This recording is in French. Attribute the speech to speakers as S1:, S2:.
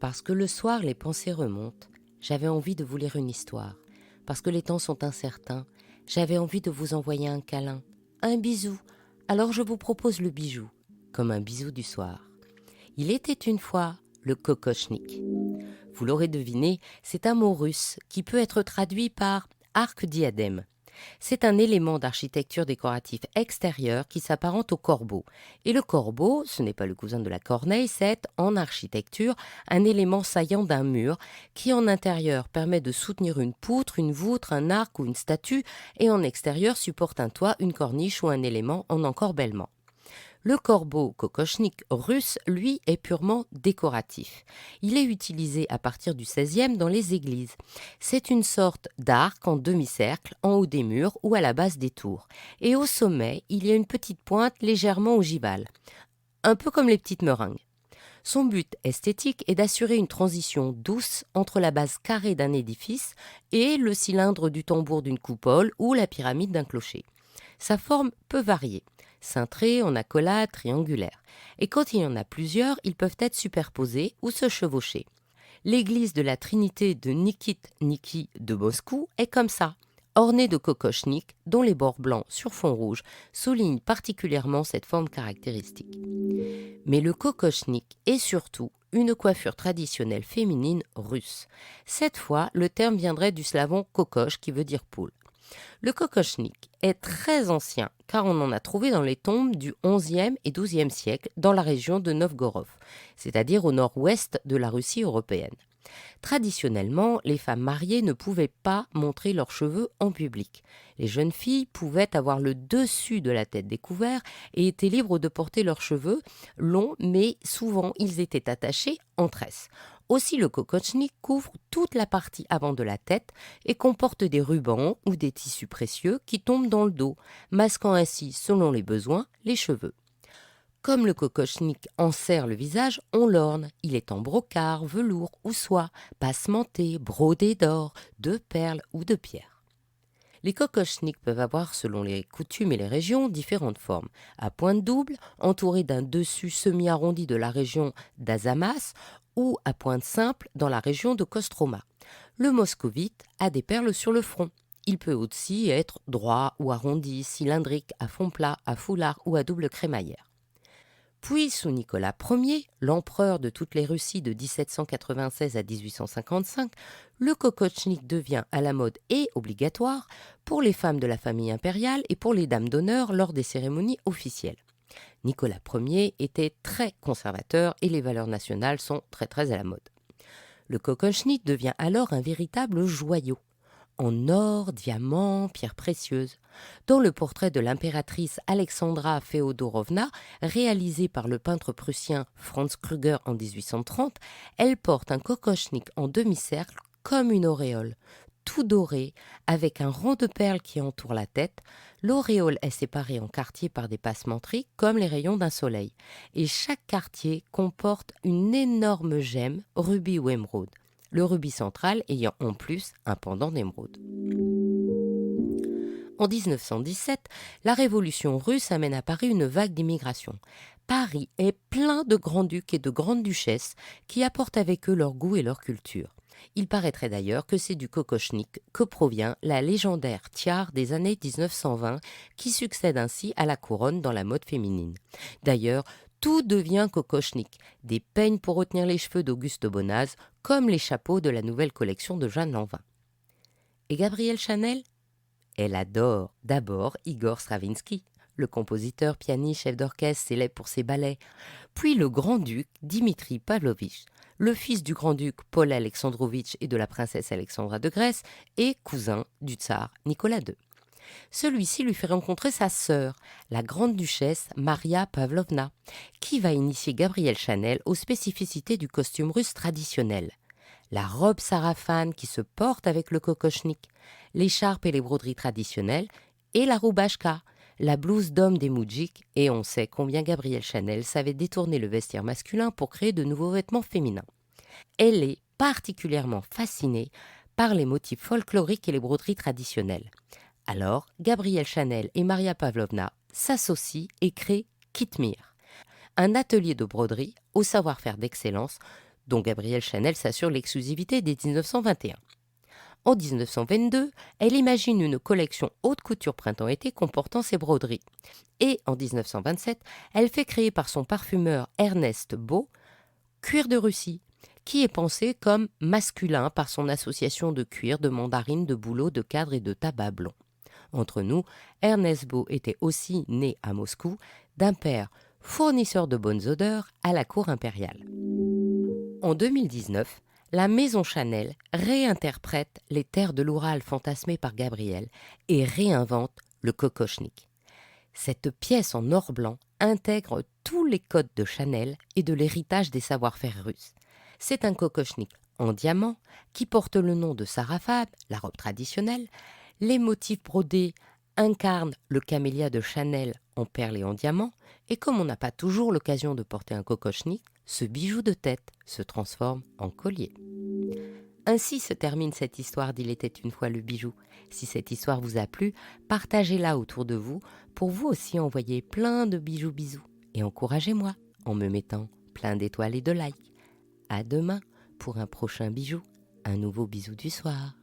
S1: Parce que le soir, les pensées remontent, j'avais envie de vous lire une histoire. Parce que les temps sont incertains, j'avais envie de vous envoyer un câlin, un bisou. Alors je vous propose le bijou, comme un bisou du soir. Il était une fois le kokochnik. Vous l'aurez deviné, c'est un mot russe qui peut être traduit par arc-diadème. C'est un élément d'architecture décoratif extérieur qui s'apparente au corbeau. Et le corbeau, ce n'est pas le cousin de la corneille, c'est, en architecture, un élément saillant d'un mur qui, en intérieur, permet de soutenir une poutre, une voûte, un arc ou une statue, et en extérieur supporte un toit, une corniche ou un élément en encorbellement. Le corbeau kokochnik russe, lui, est purement décoratif. Il est utilisé à partir du XVIe dans les églises. C'est une sorte d'arc en demi-cercle, en haut des murs ou à la base des tours. Et au sommet, il y a une petite pointe légèrement ogivale, un peu comme les petites meringues. Son but esthétique est d'assurer une transition douce entre la base carrée d'un édifice et le cylindre du tambour d'une coupole ou la pyramide d'un clocher. Sa forme peut varier, cintrée, en accolade, triangulaire. Et quand il y en a plusieurs, ils peuvent être superposés ou se chevaucher. L'église de la Trinité de Nikit Niki de Moscou est comme ça, ornée de kokochnik dont les bords blancs sur fond rouge soulignent particulièrement cette forme caractéristique. Mais le kokochnik est surtout une coiffure traditionnelle féminine russe. Cette fois, le terme viendrait du slavon kokosh qui veut dire poule. Le kokochnik est très ancien car on en a trouvé dans les tombes du XIe et XIIe siècle dans la région de Novgorod, c'est-à-dire au nord-ouest de la Russie européenne. Traditionnellement, les femmes mariées ne pouvaient pas montrer leurs cheveux en public. Les jeunes filles pouvaient avoir le dessus de la tête découvert et étaient libres de porter leurs cheveux longs, mais souvent ils étaient attachés en tresse. Aussi, le kokochnik couvre toute la partie avant de la tête et comporte des rubans ou des tissus précieux qui tombent dans le dos, masquant ainsi, selon les besoins, les cheveux. Comme le kokochnik enserre le visage, on l'orne. Il est en brocart, velours ou soie, passementé, brodé d'or, de perles ou de pierres. Les kokochniks peuvent avoir, selon les coutumes et les régions, différentes formes. À pointe double, entourée d'un dessus semi-arrondi de la région d'Azamas, ou à pointe simple dans la région de Kostroma. Le moscovite a des perles sur le front. Il peut aussi être droit ou arrondi, cylindrique, à fond plat, à foulard ou à double crémaillère. Puis, sous Nicolas Ier, l'empereur de toutes les Russies de 1796 à 1855, le kokochnik devient à la mode et obligatoire pour les femmes de la famille impériale et pour les dames d'honneur lors des cérémonies officielles. Nicolas Ier était très conservateur et les valeurs nationales sont très à la mode. Le kokochnik devient alors un véritable joyau, en or, diamants, pierres précieuses. Dans le portrait de l'impératrice Alexandra Féodorovna, réalisé par le peintre prussien Franz Krüger en 1830, elle porte un kokochnik en demi-cercle comme une auréole, tout doré, avec un rang de perles qui entoure la tête. L'auréole est séparée en quartiers par des passementeries comme les rayons d'un soleil. Et chaque quartier comporte une énorme gemme, rubis ou émeraude. Le rubis central ayant en plus un pendant d'émeraude. En 1917, la révolution russe amène à Paris une vague d'immigration. Paris est plein de grands-ducs et de grandes-duchesses qui apportent avec eux leur goût et leur culture. Il paraîtrait d'ailleurs que c'est du kokochnik que provient la légendaire tiare des années 1920 qui succède ainsi à la couronne dans la mode féminine. D'ailleurs, tout devient kokochnik, des peignes pour retenir les cheveux d'Auguste Bonaz, comme les chapeaux de la nouvelle collection de Jeanne Lanvin. Et Gabrielle Chanel ? Elle adore d'abord Igor Stravinsky, le compositeur, pianiste, chef d'orchestre célèbre pour ses ballets, puis le grand-duc Dimitri Pavlovitch, le fils du grand-duc Paul Alexandrovitch et de la princesse Alexandra de Grèce et cousin du tsar Nicolas II. Celui-ci lui fait rencontrer sa sœur, la grande-duchesse Maria Pavlovna, qui va initier Gabrielle Chanel aux spécificités du costume russe traditionnel. La robe sarafane qui se porte avec le kokochnik, l'écharpe et les broderies traditionnelles, et la roubachka, la blouse d'homme des moudjiks, et on sait combien Gabrielle Chanel savait détourner le vestiaire masculin pour créer de nouveaux vêtements féminins. Elle est particulièrement fascinée par les motifs folkloriques et les broderies traditionnelles. Alors, Gabrielle Chanel et Maria Pavlovna s'associent et créent Kitmir, un atelier de broderie au savoir-faire d'excellence, dont Gabrielle Chanel s'assure l'exclusivité dès 1921. En 1922, elle imagine une collection haute couture printemps-été comportant ses broderies. Et en 1927, elle fait créer par son parfumeur Ernest Beau Cuir de Russie, qui est pensé comme masculin par son association de cuir, de mandarine, de bouleau, de cadre et de tabac blond. Entre nous, Ernest Beau était aussi né à Moscou d'un père fournisseur de bonnes odeurs à la cour impériale. En 2019, la maison Chanel réinterprète les terres de l'Oural fantasmées par Gabrielle et réinvente le kokochnik. Cette pièce en or blanc intègre tous les codes de Chanel et de l'héritage des savoir-faire russes. C'est un kokochnik en diamant qui porte le nom de sarafab, la robe traditionnelle. Les motifs brodés incarnent le camélia de Chanel en perles et en diamant. Et comme on n'a pas toujours l'occasion de porter un kokochnik, ce bijou de tête se transforme en collier. Ainsi se termine cette histoire d'Il était une fois le bijou. Si cette histoire vous a plu, partagez-la autour de vous pour vous aussi envoyer plein de bijoux bisous. Et encouragez-moi en me mettant plein d'étoiles et de likes. À demain pour un prochain bijou, un nouveau bisou du soir.